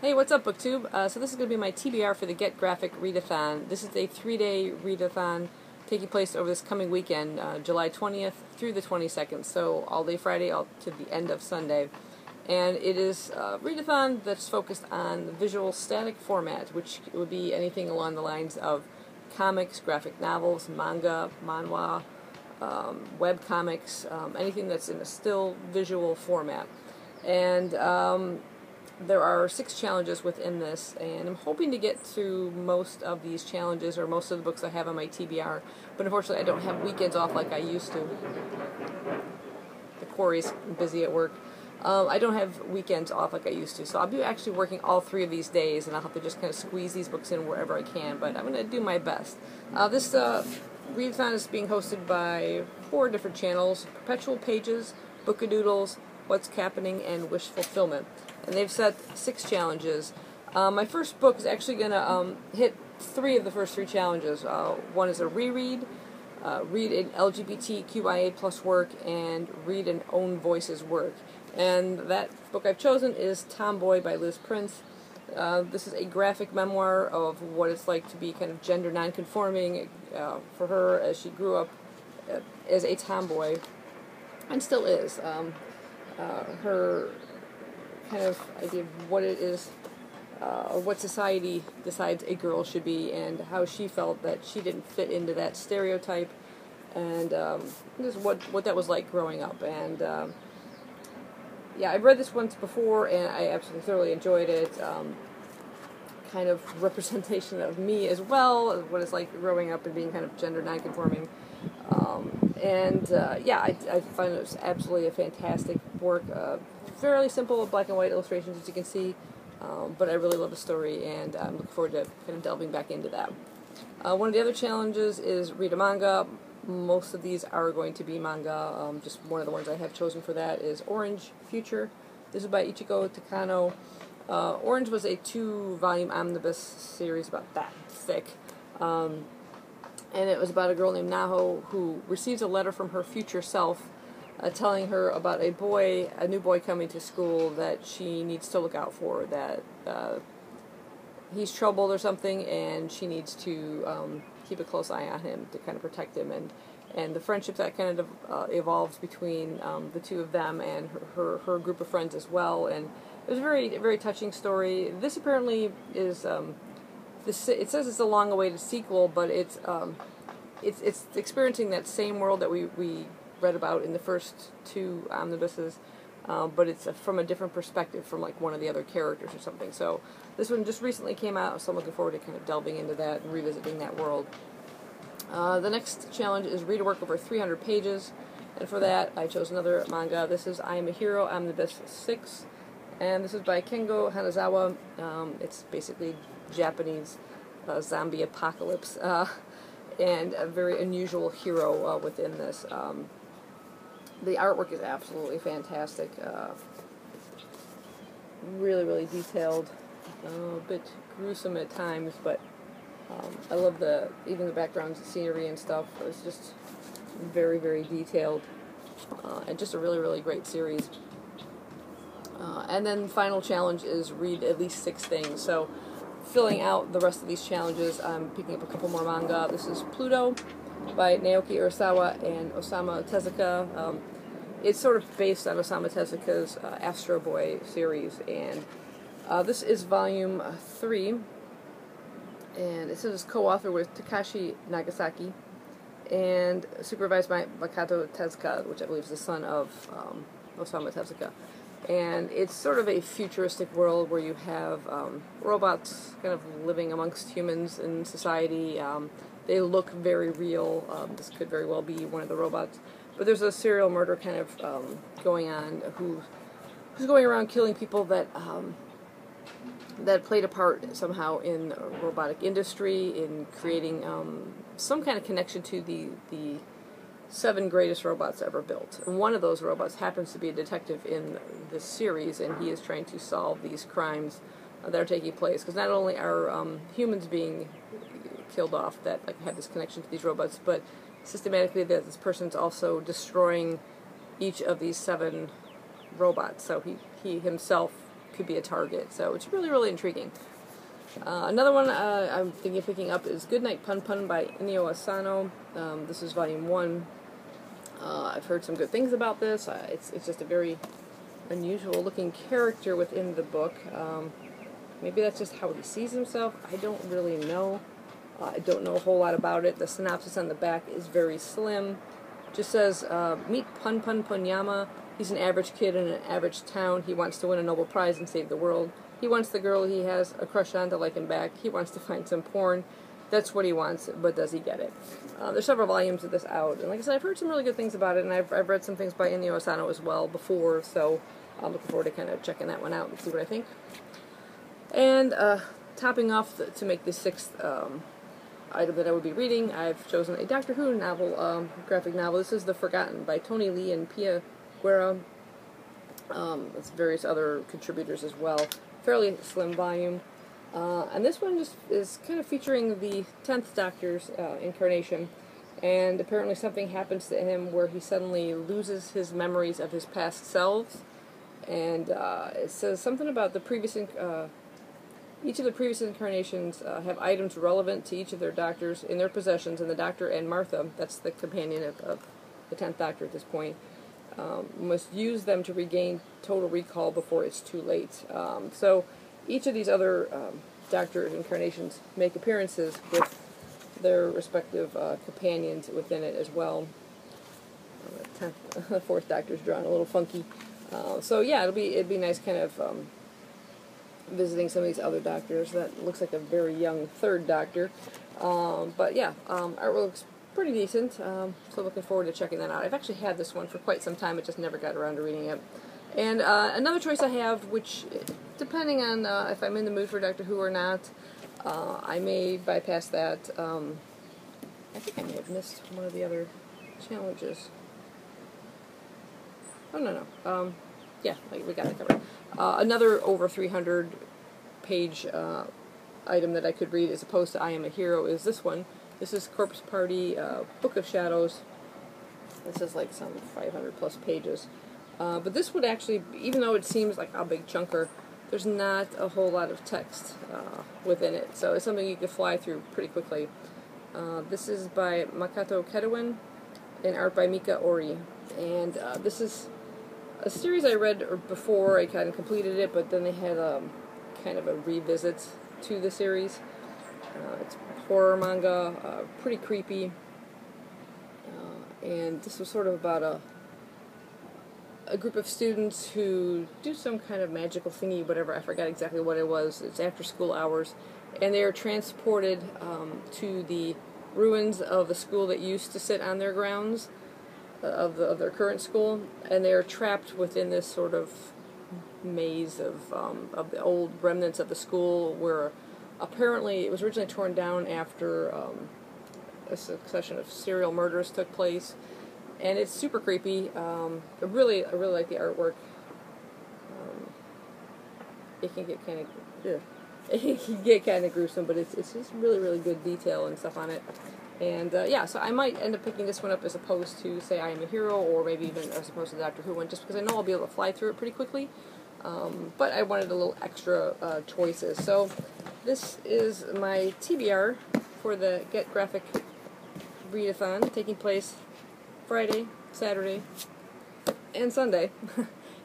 Hey, what's up, BookTube? So this is going to be my TBR for the Get Graphic Readathon. This is a 3-day readathon taking place over this coming weekend, July 20th through the 22nd, so all day Friday to the end of Sunday. And it is a readathon that's focused on the visual static format, which would be anything along the lines of comics, graphic novels, manga, manhwa, web comics, anything that's in a still visual format. And there are 6 challenges within this, and I'm hoping to get through most of these challenges, or most of the books I have on my TBR, but unfortunately I don't have weekends off like I used to. The quarry's busy at work. I don't have weekends off like I used to, so I'll be actually working all 3 of these days, and I'll have to just kind of squeeze these books in wherever I can, but I'm going to do my best. This readathon is being hosted by 4 different channels: Perpetual Pages, Bookadoodles, What's Happening, and Wish Fulfillment. And they've set 6 challenges. My first book is actually going to hit 3 of the first 3 challenges. One is a reread, read an LGBTQIA plus work, and read an own voices work. And that book I've chosen is Tomboy by Liz Prince. This is a graphic memoir of what it's like to be kind of gender nonconforming for her as she grew up as a tomboy, and still is. Her kind of idea of what it is, what society decides a girl should be, and how she felt that she didn't fit into that stereotype, and just what that was like growing up. And yeah, I've read this once before, and I absolutely thoroughly enjoyed it. Kind of representation of me as well, what it's like growing up and being kind of gender nonconforming. Yeah, I find it was absolutely a fantastic work. Fairly simple black and white illustrations, as you can see, but I really love the story, and I'm looking forward to kind of delving back into that. One of the other challenges is read a manga. Most of these are going to be manga. Just one of the ones I have chosen for that is Orange Future. This is by Ichigo Takano. Orange was a 2-volume omnibus series about that thick. And it was about a girl named Naho who receives a letter from her future self telling her about a new boy coming to school that she needs to look out for, that he's troubled or something, and she needs to keep a close eye on him to kind of protect him, and the friendship that kind of evolves between the two of them and her group of friends as well. And it was a very touching story. This apparently is it says it's a long-awaited sequel, but it's experiencing that same world that we read about in the first 2 omnibuses, but it's from a different perspective, from like one of the other characters or something. So this one just recently came out, so I'm looking forward to kind of delving into that and revisiting that world. The next challenge is read a work over 300 pages, and for that I chose another manga. This is I Am a Hero Omnibus 6, and this is by Kengo Hanazawa. It's basically Japanese zombie apocalypse, and a very unusual hero within this. The artwork is absolutely fantastic. Really detailed. A bit gruesome at times, but I love even the backgrounds, the scenery and stuff. It's just very detailed, and just a really great series. And then the final challenge is read at least 6 things. So filling out the rest of these challenges, I'm picking up a couple more manga. This is Pluto by Naoki Urasawa and Osamu Tezuka. It's sort of based on Osamu Tezuka's Astro Boy series, and this is volume 3, and it says it's co-authored with Takashi Nagasaki and supervised by Makoto Tezuka, which I believe is the son of Osamu Tezuka. And it's sort of a futuristic world where you have robots kind of living amongst humans in society. They look very real. This could very well be one of the robots. But there's a serial murder kind of going on who's going around killing people that played a part somehow in the robotic industry, in creating some kind of connection to the 7 greatest robots ever built. And one of those robots happens to be a detective in this series, and he is trying to solve these crimes that are taking place. Because not only are humans being killed off that have this connection to these robots, but systematically this person's also destroying each of these 7 robots. So he himself could be a target. So it's really, really intriguing. Another one I'm thinking of picking up is Goodnight Pun Pun by Inio Asano. This is volume 1. I've heard some good things about this. It's just a very unusual looking character within the book. Maybe that's just how he sees himself. I don't really know. I don't know a whole lot about it. The synopsis on the back is very slim. Just says, meet Pun Pun Punyama. He's an average kid in an average town. He wants to win a Nobel Prize and save the world. He wants the girl he has a crush on to like him back. He wants to find some porn. That's what he wants, but does he get it? There's several volumes of this out, and like I said, I've heard some really good things about it, and I've read some things by Inio Asano as well before, so I'm looking forward to kind of checking that one out and see what I think. And topping off to make the 6th item that I would be reading, I've chosen a Doctor Who novel, graphic novel. This is The Forgotten by Tony Lee and Pia Guerra. With various other contributors as well. Fairly slim volume. And this one just is kind of featuring the 10th Doctor's incarnation, and apparently something happens to him where he suddenly loses his memories of his past selves, and it says something about the previous each of the previous incarnations have items relevant to each of their doctors in their possessions, and the Doctor and Martha, that's the companion of the 10th Doctor at this point, must use them to regain total recall before it's too late. So each of these other Doctor incarnations make appearances with their respective companions within it as well. The 4th Doctor's drawn a little funky. So yeah, it'd be nice kind of visiting some of these other Doctors. That looks like a very young 3rd Doctor. But yeah, artwork looks pretty decent, so looking forward to checking that out. I've actually had this one for quite some time, I just never got around to reading it. And another choice I have, which, depending on if I'm in the mood for Doctor Who or not, I may bypass that. I think I may have missed one of the other challenges. Oh, no. Yeah, we got it covered. Another over 300 page item that I could read as opposed to I Am a Hero is this one. This is Corpse Party, Book of Shadows. This is like some 500 plus pages. But this would actually, even though it seems like a big chunker, there's not a whole lot of text within it. So it's something you could fly through pretty quickly. This is by Makoto Kedouin and art by Mika Ori. And this is a series I read before I kind of completed it, but then they had kind of a revisit to the series. It's horror manga, pretty creepy, and this was sort of about a group of students who do some kind of magical thingy, whatever, I forgot exactly what it was. It's after school hours, and they are transported to the ruins of the school that used to sit on their grounds, of their current school, and they are trapped within this sort of maze of the old remnants of the school, where apparently it was originally torn down after a succession of serial murders took place, and it's super creepy. I really like the artwork. It can get kind of gruesome, but it's just really good detail and stuff on it. And yeah, so I might end up picking this one up as opposed to, say, I Am a Hero, or maybe even as opposed to the Doctor Who one, just because I know I'll be able to fly through it pretty quickly. But I wanted a little extra choices. So this is my TBR for the Get Graphic Readathon, taking place Friday, Saturday, and Sunday.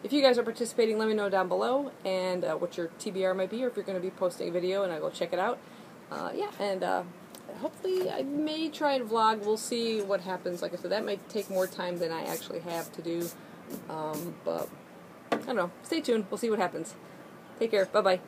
If you guys are participating, let me know down below, and what your TBR might be, or if you're going to be posting a video, and I'll go check it out. Yeah, and hopefully I may try and vlog. We'll see what happens. Like I said, that might take more time than I actually have to do. But I don't know. Stay tuned. We'll see what happens. Take care. Bye-bye.